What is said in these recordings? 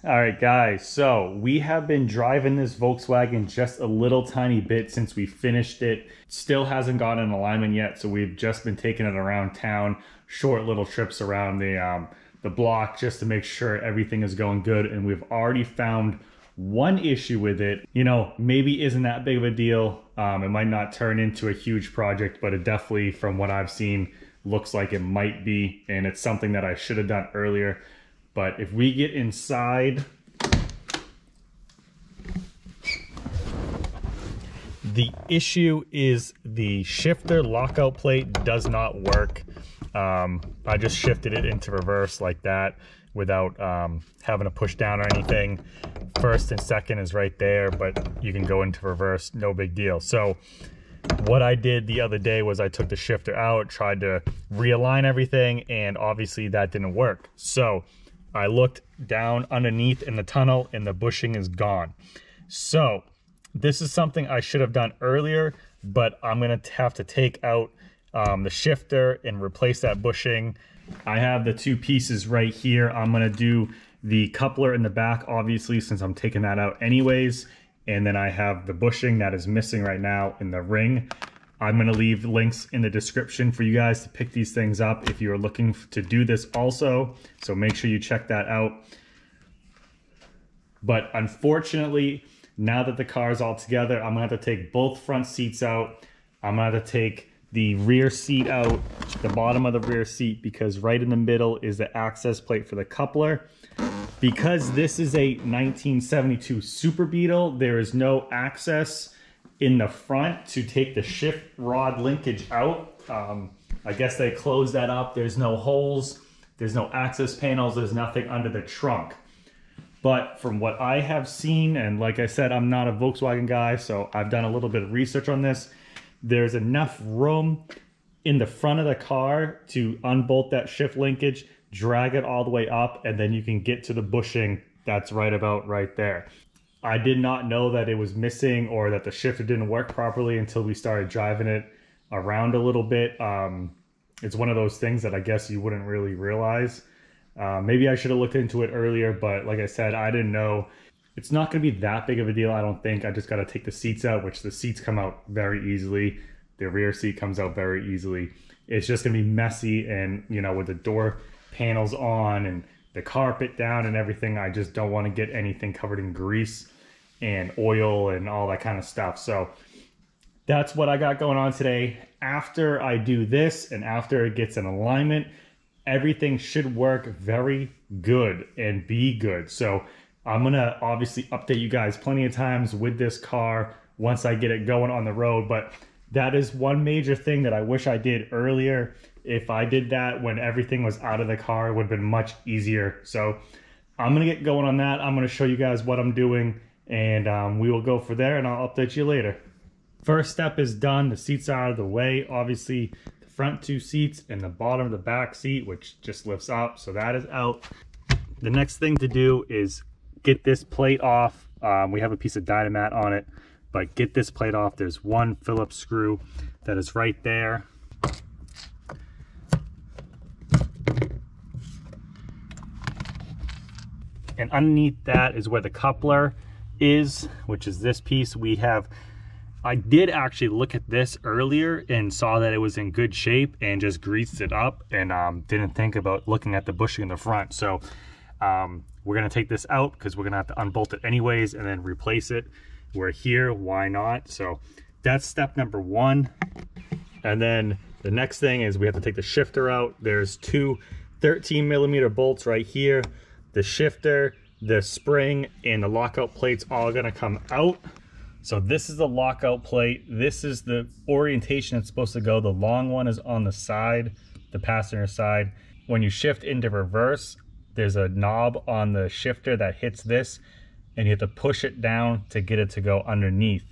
All right, guys, so we have been driving this Volkswagen just a little tiny bit since we finished it. Still hasn't gotten in alignment yet, so we've just been taking it around town, short little trips around the block just to make sure everything is going good. And we've already found one issue with it. You know, maybe isn't that big of a deal. It might not turn into a huge project, but it definitely, from what I've seen, looks like it might be, and it's something that I should have done earlier. But if we get inside, the issue is the shifter lockout plate does not work. I just shifted it into reverse like that without having to push down or anything. First and second is right there, but you can go into reverse, no big deal. So what I did the other day was I took the shifter out, tried to realign everything, and obviously that didn't work. So I looked down underneath in the tunnel and the bushing is gone. So this is something I should have done earlier, but I'm gonna have to take out the shifter and replace that bushing. I have the two pieces right here. I'm gonna do the coupler in the back, obviously, since I'm taking that out anyways. And then I have the bushing that is missing right now in the ring. I'm gonna leave links in the description for you guys to pick these things up if you are looking to do this also. So make sure you check that out. But unfortunately, now that the car is all together, I'm gonna have to take both front seats out. I'm gonna have to take the rear seat out, the bottom of the rear seat, because right in the middle is the access plate for the coupler. Because this is a 1972 Super Beetle, there is no access in the front to take the shift rod linkage out. I guess they closed that up. There's no holes, there's no access panels, there's nothing under the trunk. But from what I have seen, and like I said, I'm not a Volkswagen guy, so I've done a little bit of research on this. There's enough room in the front of the car to unbolt that shift linkage, drag it all the way up, and then you can get to the bushing that's right about right there. I did not know that it was missing or that the shifter didn't work properly until we started driving it around a little bit. It's one of those things that I guess you wouldn't really realize. Maybe I should have looked into it earlier, but like I said, I didn't know. It's not going to be that big of a deal, I don't think. I just got to take the seats out, which the seats come out very easily. The rear seat comes out very easily. It's just going to be messy, and you know, with the door panels on and the carpet down and everything, I just don't want to get anything covered in grease and oil and all that kind of stuff. So that's what I got going on today. After I do this and after it gets in alignment, everything should work very good and be good. So I'm gonna obviously update you guys plenty of times with this car once I get it going on the road. But that is one major thing that I wish I did earlier. If I did that when everything was out of the car, it would have been much easier. So I'm gonna get going on that. I'm gonna show you guys what I'm doing, and we will go for there, and I'll update you later. First step is done. The seats are out of the way. Obviously, the front two seats and the bottom of the back seat, which just lifts up, so that is out. The next thing to do is get this plate off. We have a piece of Dynamat on it, but get this plate off. There's one Phillips screw that is right there. And underneath that is where the coupler is, which is this piece. I did actually look at this earlier and saw that it was in good shape and just greased it up, and didn't think about looking at the bushing in the front. So we're gonna take this out because we're gonna have to unbolt it anyways and then replace it. We're here, why not? So that's step number one. And then the next thing is we have to take the shifter out. There's two 13mm bolts right here. The shifter, the spring, and the lockout plates all gonna come out. So this is the lockout plate. This is the orientation it's supposed to go. The long one is on the side, the passenger side. When you shift into reverse, there's a knob on the shifter that hits this, and you have to push it down to get it to go underneath.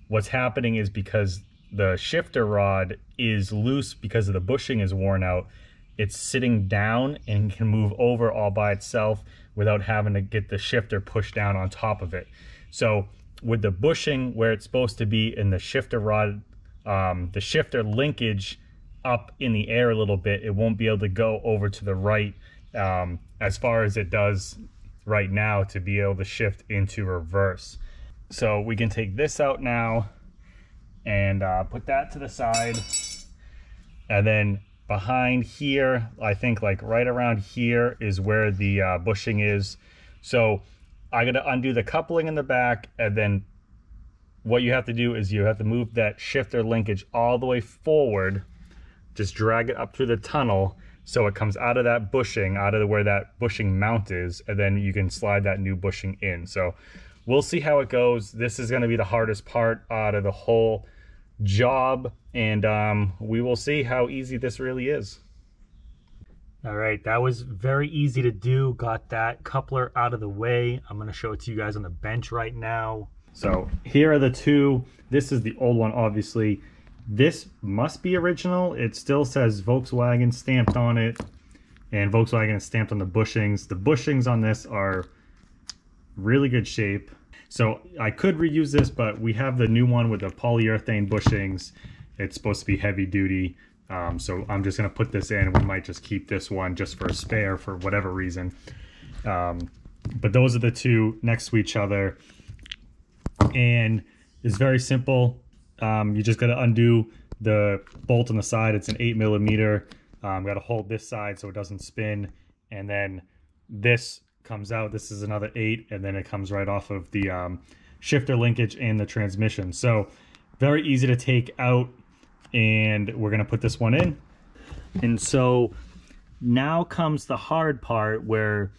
What's happening is because the shifter rod is loose because of the bushing is worn out, it's sitting down and can move over all by itself without having to get the shifter pushed down on top of it. So with the bushing where it's supposed to be in the shifter rod, the shifter linkage up in the air a little bit, it won't be able to go over to the right as far as it does right now to be able to shift into reverse. So we can take this out now and put that to the side. And then behind here, I think like right around here is where the bushing is. So I gotta undo the coupling in the back, and then what you have to do is you have to move that shifter linkage all the way forward. Just drag it up through the tunnel so it comes out of that bushing, out of where that bushing mount is, and then you can slide that new bushing in. So we'll see how it goes. This is gonna be the hardest part out of the whole job, and we will see how easy this really is. All right, that was very easy to do. Got that coupler out of the way. I'm gonna show it to you guys on the bench right now. So here are the two. This is the old one, obviously. This must be original. It still says Volkswagen stamped on it, and Volkswagen is stamped on the bushings. The bushings on this are really good shape. So I could reuse this, but we have the new one with the polyurethane bushings. It's supposed to be heavy duty. So I'm just gonna put this in. We might just keep this one just for a spare for whatever reason. But those are the two next to each other. And it's very simple. You just gotta undo the bolt on the side. It's an 8mm. Gotta hold this side so it doesn't spin. And then this comes out. This is another 8, and then it comes right off of the shifter linkage and the transmission. So very easy to take out, and we're gonna put this one in. And so now comes the hard part, where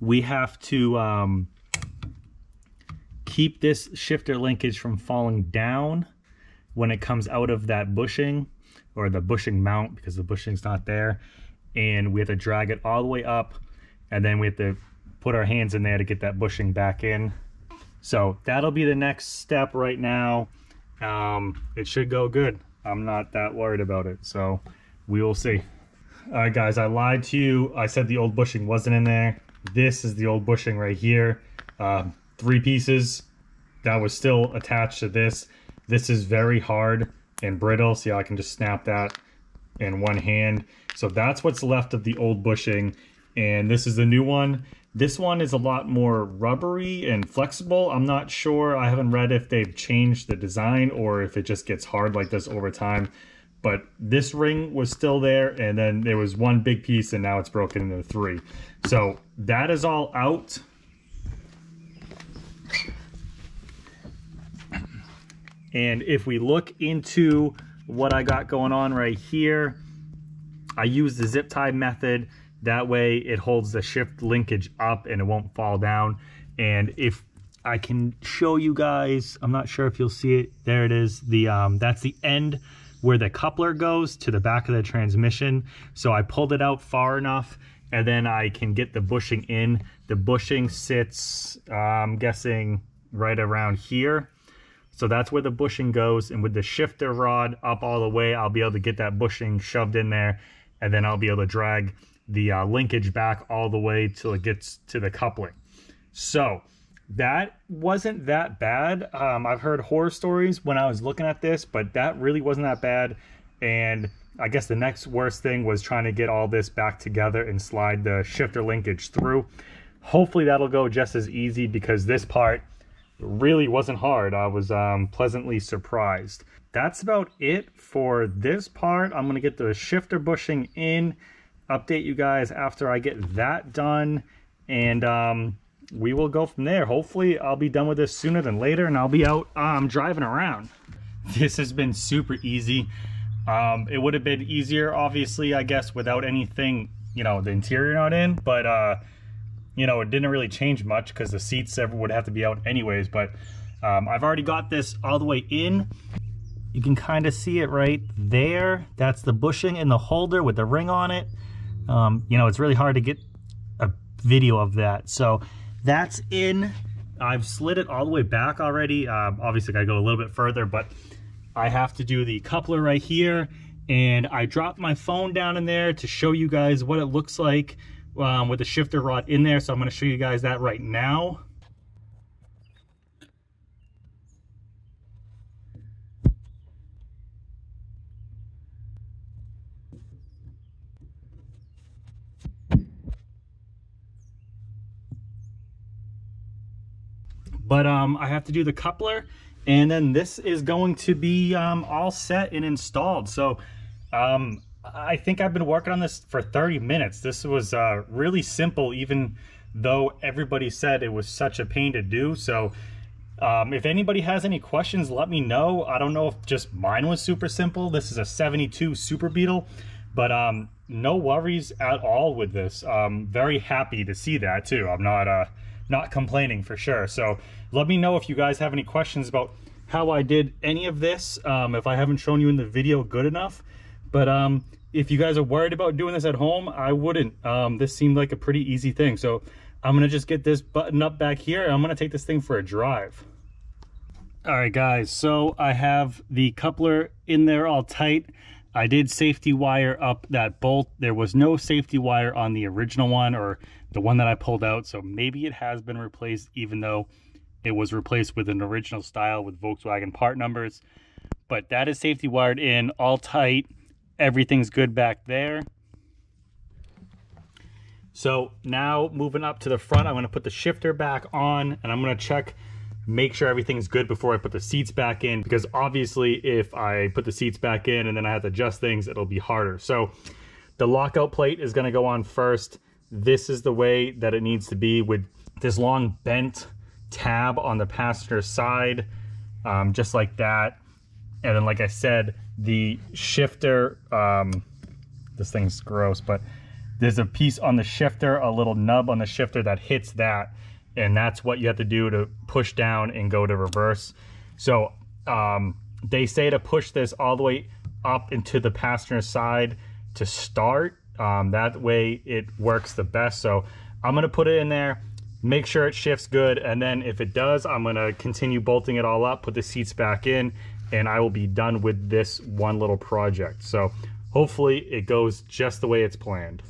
we have to keep this shifter linkage from falling down when it comes out of that bushing, or the bushing mount, because the bushing's not there. And we have to drag it all the way up, and then we have to put our hands in there to get that bushing back in. So that'll be the next step right now. It should go good. I'm not that worried about it, so we will see. All right, guys, I lied to you. I said the old bushing wasn't in there. This is the old bushing right here. 3 pieces that was still attached to this. This is very hard and brittle. See how I can just snap that in one hand. So that's what's left of the old bushing, and this is the new one. This one is a lot more rubbery and flexible. I'm not sure. I haven't read if they've changed the design or if it just gets hard like this over time. But this ring was still there, and then there was one big piece, and now it's broken into 3. So that is all out. And if we look into what I got going on right here, I use the zip tie method. That way it holds the shift linkage up and it won't fall down. And if I can show you guys, I'm not sure if you'll see it. There it is. That's the end where the coupler goes to the back of the transmission. So I pulled it out far enough, and then I can get the bushing in. The bushing sits, I'm guessing, right around here. So that's where the bushing goes, and with the shifter rod up all the way, I'll be able to get that bushing shoved in there, and then I'll be able to drag the linkage back all the way till it gets to the coupling. So that wasn't that bad. I've heard horror stories when I was looking at this, but that really wasn't that bad. And I guess the next worst thing was trying to get all this back together and slide the shifter linkage through. Hopefully that'll go just as easy, because this part really wasn't hard. I was pleasantly surprised. That's about it for this part. I'm gonna get the shifter bushing in, update you guys after I get that done, and we will go from there. Hopefully I'll be done with this sooner than later, and I'll be out driving around. This has been super easy. It would have been easier, obviously, I guess, without anything, you know, the interior not in, but you know, it didn't really change much because the seats would have to be out anyways. But I've already got this all the way in. You can kind of see it right there. That's the bushing in the holder with the ring on it. You know, it's really hard to get a video of that. So that's in. I've slid it all the way back already. Obviously, I gotta go a little bit further, but I have to do the coupler right here. And I dropped my phone down in there to show you guys what it looks like with the shifter rod in there. So I'm gonna show you guys that right now. But I have to do the coupler, and then this is going to be all set and installed. So I think I've been working on this for 30 minutes. This was really simple, even though everybody said it was such a pain to do. So if anybody has any questions, let me know. I don't know if just mine was super simple. This is a 72 Super Beetle, but no worries at all with this. Very happy to see that too. I'm not complaining for sure. So let me know if you guys have any questions about how I did any of this, if I haven't shown you in the video good enough. But if you guys are worried about doing this at home, I wouldn't. This seemed like a pretty easy thing. So I'm gonna just get this button up back here, and I'm gonna take this thing for a drive. All right, guys, so I have the coupler in there all tight. I did safety wire up that bolt. There was no safety wire on the original one, or the one that I pulled out, so maybe it has been replaced, even though it was replaced with an original style with Volkswagen part numbers. But that is safety wired in, all tight. Everything's good back there. So now moving up to the front, I'm going to put the shifter back on, and I'm going to check, make sure everything's good before I put the seats back in, because obviously if I put the seats back in and then I have to adjust things, it'll be harder. So the lockout plate is going to go on first. This is the way that it needs to be, with this long bent tab on the passenger side, just like that. And then, like I said, the shifter, this thing's gross, but there's a piece on the shifter, a little nub on the shifter that hits that, and that's what you have to do to push down and go to reverse. So they say to push this all the way up into the passenger side to start. That way it works the best. So I'm gonna put it in there, make sure it shifts good, and then if it does, I'm gonna continue bolting it all up, put the seats back in, and I will be done with this one little project. So hopefully it goes just the way it's planned.